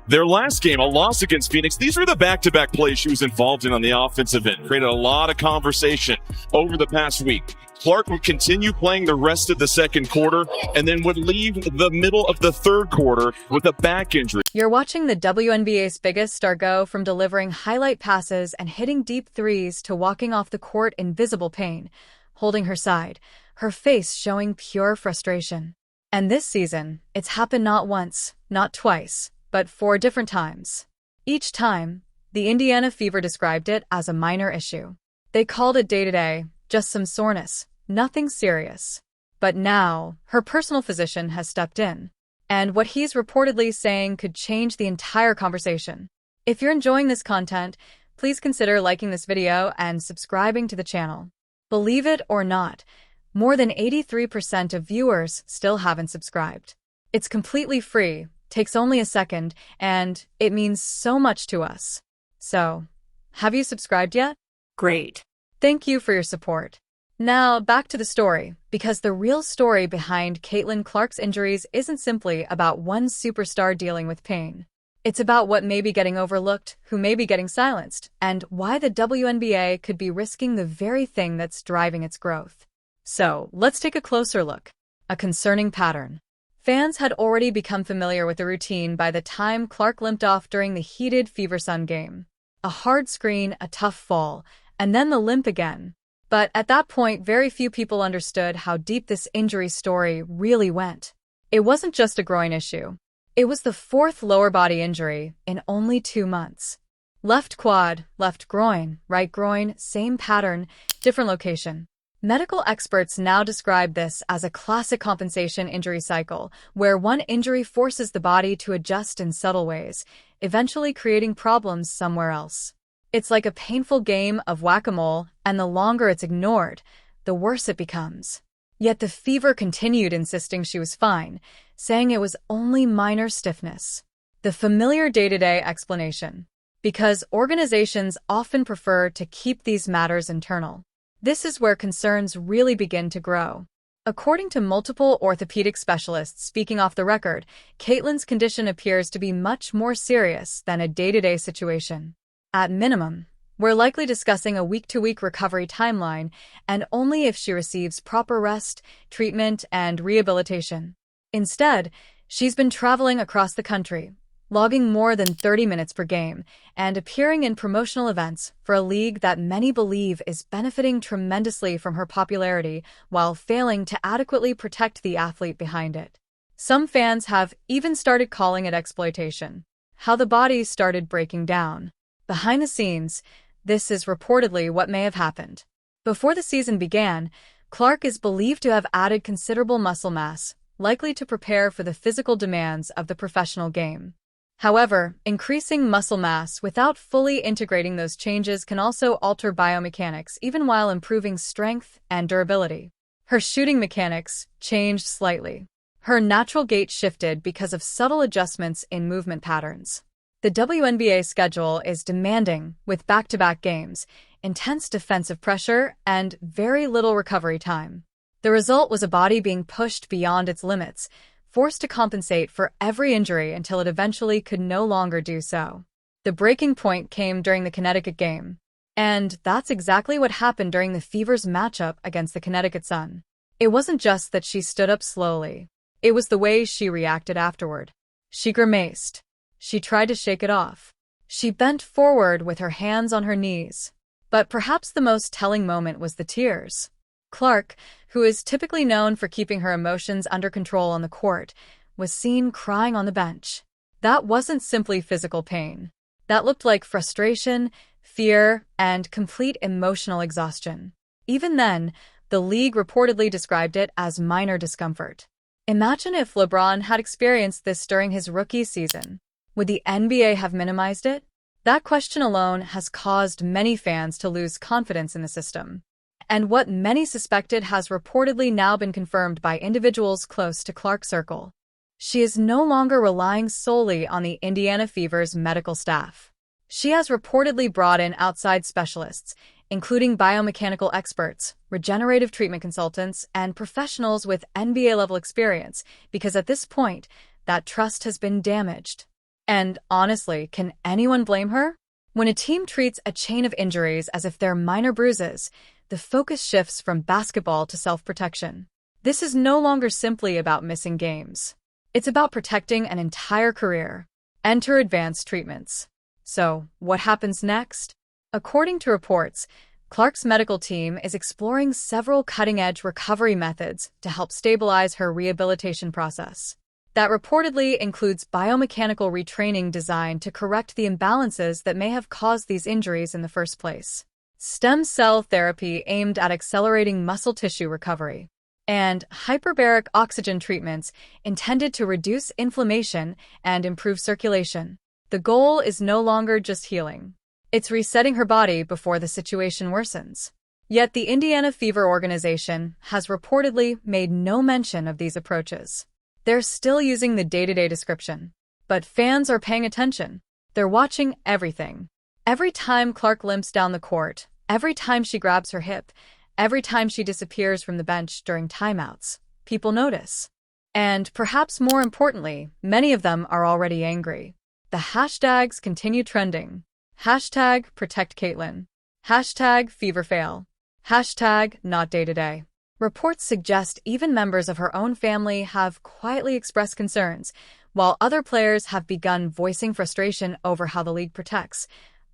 Their last game, a loss against Phoenix, these were the back-to-back plays she was involved in on the offensive end. Created a lot of conversation over the past week. Clark would continue playing the rest of the second quarter and then would leave the middle of the third quarter with a back injury. You're watching the WNBA's biggest star go from delivering highlight passes and hitting deep threes to walking off the court in visible pain, holding her side, her face showing pure frustration. And this season, it's happened not once, not twice, but 4 different times. Each time, the Indiana Fever described it as a minor issue. They called it day-to-day, just some soreness, nothing serious. But now, her personal physician has stepped in. And what he's reportedly saying could change the entire conversation. If you're enjoying this content, please consider liking this video and subscribing to the channel. Believe it or not, more than 83% of viewers still haven't subscribed. It's completely free, takes only a second, and it means so much to us. So, have you subscribed yet? Great. Thank you for your support. Now, back to the story, because the real story behind Caitlin Clark's injuries isn't simply about one superstar dealing with pain. It's about what may be getting overlooked, who may be getting silenced, and why the WNBA could be risking the very thing that's driving its growth. So, let's take a closer look. A concerning pattern. Fans had already become familiar with the routine by the time Clark limped off during the heated Fever Sun game. A hard screen, a tough fall, and then the limp again. But at that point, very few people understood how deep this injury story really went. It wasn't just a groin issue. It was the 4th lower body injury in only 2 months. Left quad, left groin, right groin, same pattern, different location. Medical experts now describe this as a classic compensation injury cycle, where one injury forces the body to adjust in subtle ways, eventually creating problems somewhere else. It's like a painful game of whack-a-mole, and the longer it's ignored, the worse it becomes. Yet the Fever continued insisting she was fine, saying it was only minor stiffness. The familiar day-to-day explanation. Because organizations often prefer to keep these matters internal. This is where concerns really begin to grow. According to multiple orthopedic specialists speaking off the record, Caitlin's condition appears to be much more serious than a day-to-day situation. At minimum, we're likely discussing a week-to-week recovery timeline, and only if she receives proper rest, treatment, and rehabilitation. Instead, she's been traveling across the country, logging more than 30 minutes per game, and appearing in promotional events for a league that many believe is benefiting tremendously from her popularity while failing to adequately protect the athlete behind it. Some fans have even started calling it exploitation. How the body started breaking down. Behind the scenes, this is reportedly what may have happened. Before the season began, Clark is believed to have added considerable muscle mass, likely to prepare for the physical demands of the professional game. However, increasing muscle mass without fully integrating those changes can also alter biomechanics even while improving strength and durability. Her shooting mechanics changed slightly. Her natural gait shifted because of subtle adjustments in movement patterns. The WNBA schedule is demanding, with back-to-back games, intense defensive pressure, and very little recovery time. The result was a body being pushed beyond its limits, forced to compensate for every injury until it eventually could no longer do so. The breaking point came during the Connecticut game. And that's exactly what happened during the Fever's matchup against the Connecticut Sun. It wasn't just that she stood up slowly. It was the way she reacted afterward. She grimaced. She tried to shake it off. She bent forward with her hands on her knees. But perhaps the most telling moment was the tears. Clark, who is typically known for keeping her emotions under control on the court, was seen crying on the bench. That wasn't simply physical pain. That looked like frustration, fear, and complete emotional exhaustion. Even then, the league reportedly described it as minor discomfort. Imagine if LeBron had experienced this during his rookie season. Would the NBA have minimized it? That question alone has caused many fans to lose confidence in the system. And what many suspected has reportedly now been confirmed by individuals close to Clark's circle. She is no longer relying solely on the Indiana Fever's medical staff. She has reportedly brought in outside specialists, including biomechanical experts, regenerative treatment consultants, and professionals with NBA-level experience, because at this point, that trust has been damaged. And honestly, can anyone blame her? When a team treats a chain of injuries as if they're minor bruises, the focus shifts from basketball to self-protection. This is no longer simply about missing games. It's about protecting an entire career. Enter advanced treatments. So, what happens next? According to reports, Clark's medical team is exploring several cutting-edge recovery methods to help stabilize her rehabilitation process. That reportedly includes biomechanical retraining designed to correct the imbalances that may have caused these injuries in the first place, stem cell therapy aimed at accelerating muscle tissue recovery, and hyperbaric oxygen treatments intended to reduce inflammation and improve circulation. The goal is no longer just healing. It's resetting her body before the situation worsens. Yet the Indiana Fever organization has reportedly made no mention of these approaches. They're still using the day-to-day description. But fans are paying attention. They're watching everything. Every time Clark limps down the court, every time she grabs her hip, every time she disappears from the bench during timeouts, people notice. And perhaps more importantly, many of them are already angry. The hashtags continue trending. Hashtag protect Caitlin. Hashtag feverfail. Hashtag not day-to-day. Reports suggest even members of her own family have quietly expressed concerns, while other players have begun voicing frustration over how the league protects,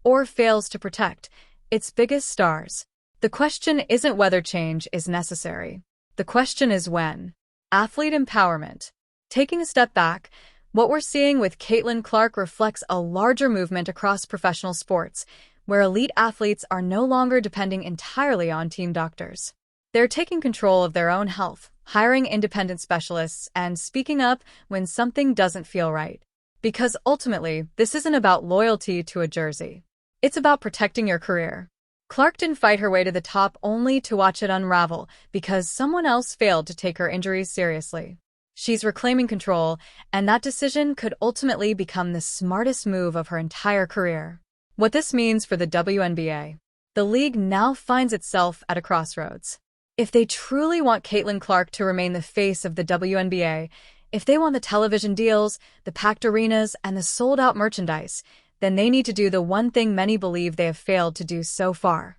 or fails to protect, its biggest stars. The question isn't whether change is necessary. The question is when. Athlete empowerment. Taking a step back, what we're seeing with Caitlin Clark reflects a larger movement across professional sports, where elite athletes are no longer depending entirely on team doctors. They're taking control of their own health, hiring independent specialists, and speaking up when something doesn't feel right. Because ultimately, this isn't about loyalty to a jersey. It's about protecting your career. Clark didn't fight her way to the top only to watch it unravel because someone else failed to take her injuries seriously. She's reclaiming control, and that decision could ultimately become the smartest move of her entire career. What this means for the WNBA. The league now finds itself at a crossroads. If they truly want Caitlin Clark to remain the face of the WNBA, if they want the television deals, the packed arenas, and the sold-out merchandise, then they need to do the one thing many believe they have failed to do so far: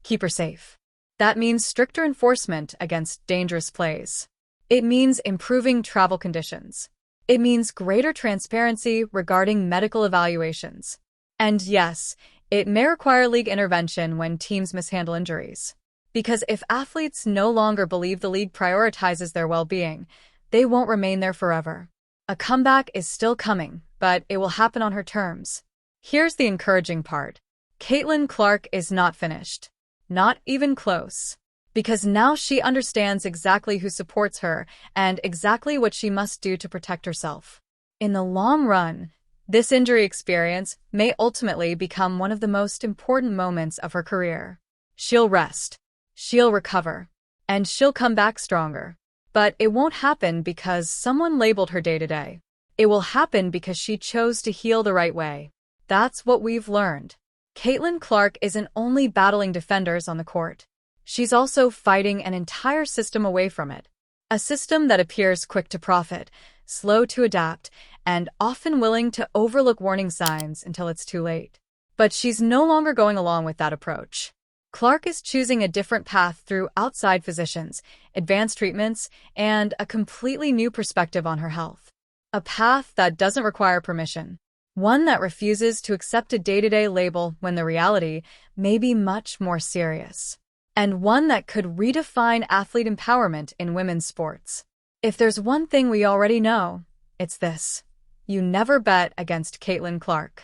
keep her safe. That means stricter enforcement against dangerous plays. It means improving travel conditions. It means greater transparency regarding medical evaluations. And yes, it may require league intervention when teams mishandle injuries. Because if athletes no longer believe the league prioritizes their well-being, they won't remain there forever. A comeback is still coming, but it will happen on her terms. Here's the encouraging part. Caitlin Clark is not finished. Not even close. Because now she understands exactly who supports her and exactly what she must do to protect herself. In the long run, this injury experience may ultimately become one of the most important moments of her career. She'll rest. She'll recover. And she'll come back stronger. But it won't happen because someone labeled her day-to-day. It will happen because she chose to heal the right way. That's what we've learned. Caitlin Clark isn't only battling defenders on the court. She's also fighting an entire system away from it. A system that appears quick to profit, slow to adapt, and often willing to overlook warning signs until it's too late. But she's no longer going along with that approach. Clark is choosing a different path through outside physicians, advanced treatments, and a completely new perspective on her health. A path that doesn't require permission. One that refuses to accept a day-to-day label when the reality may be much more serious. And one that could redefine athlete empowerment in women's sports. If there's one thing we already know, it's this: you never bet against Caitlin Clark.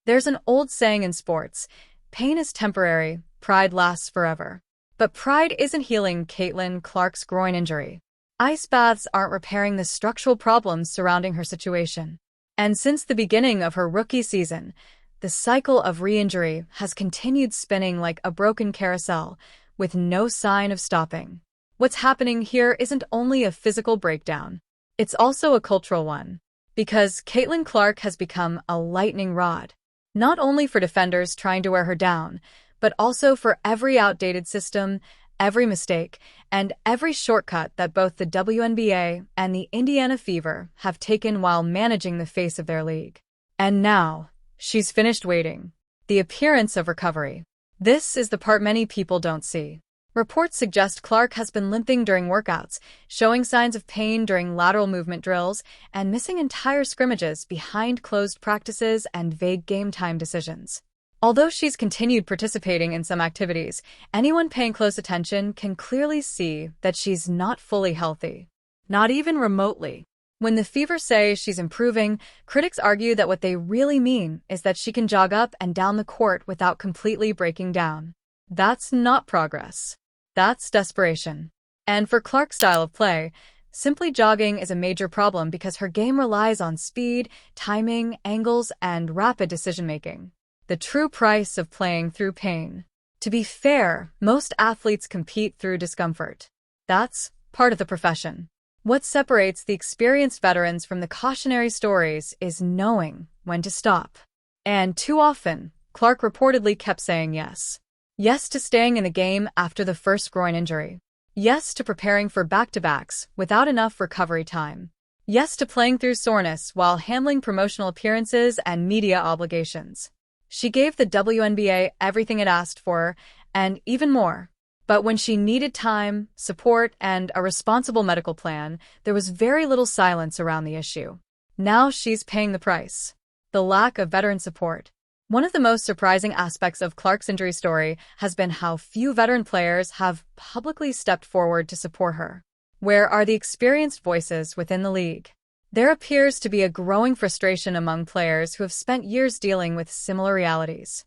There's an old saying in sports: pain is temporary, pride lasts forever. But pride isn't healing Caitlin Clark's groin injury. Ice baths aren't repairing the structural problems surrounding her situation. And since the beginning of her rookie season, the cycle of re-injury has continued spinning like a broken carousel, with no sign of stopping. What's happening here isn't only a physical breakdown. It's also a cultural one. Because Caitlin Clark has become a lightning rod. Not only for defenders trying to wear her down, but also for every outdated system, every mistake, and every shortcut that both the WNBA and the Indiana Fever have taken while managing the face of their league. And now, she's finished waiting. The appearance of recovery. This is the part many people don't see. Reports suggest Clark has been limping during workouts, showing signs of pain during lateral movement drills, and missing entire scrimmages behind closed practices and vague game time decisions. Although she's continued participating in some activities, anyone paying close attention can clearly see that she's not fully healthy. Not even remotely. When the Fevers say she's improving, critics argue that what they really mean is that she can jog up and down the court without completely breaking down. That's not progress. That's desperation. And for Clark's style of play, simply jogging is a major problem because her game relies on speed, timing, angles, and rapid decision-making. The true price of playing through pain. To be fair, most athletes compete through discomfort. That's part of the profession. What separates the experienced veterans from the cautionary stories is knowing when to stop. And too often, Clark reportedly kept saying yes. Yes to staying in the game after the first groin injury. Yes to preparing for back-to-backs without enough recovery time. Yes to playing through soreness while handling promotional appearances and media obligations. She gave the WNBA everything it asked for, and even more. But when she needed time, support, and a responsible medical plan, there was very little silence around the issue. Now she's paying the price. The lack of veteran support. One of the most surprising aspects of Clark's injury story has been how few veteran players have publicly stepped forward to support her. Where are the experienced voices within the league? There appears to be a growing frustration among players who have spent years dealing with similar realities.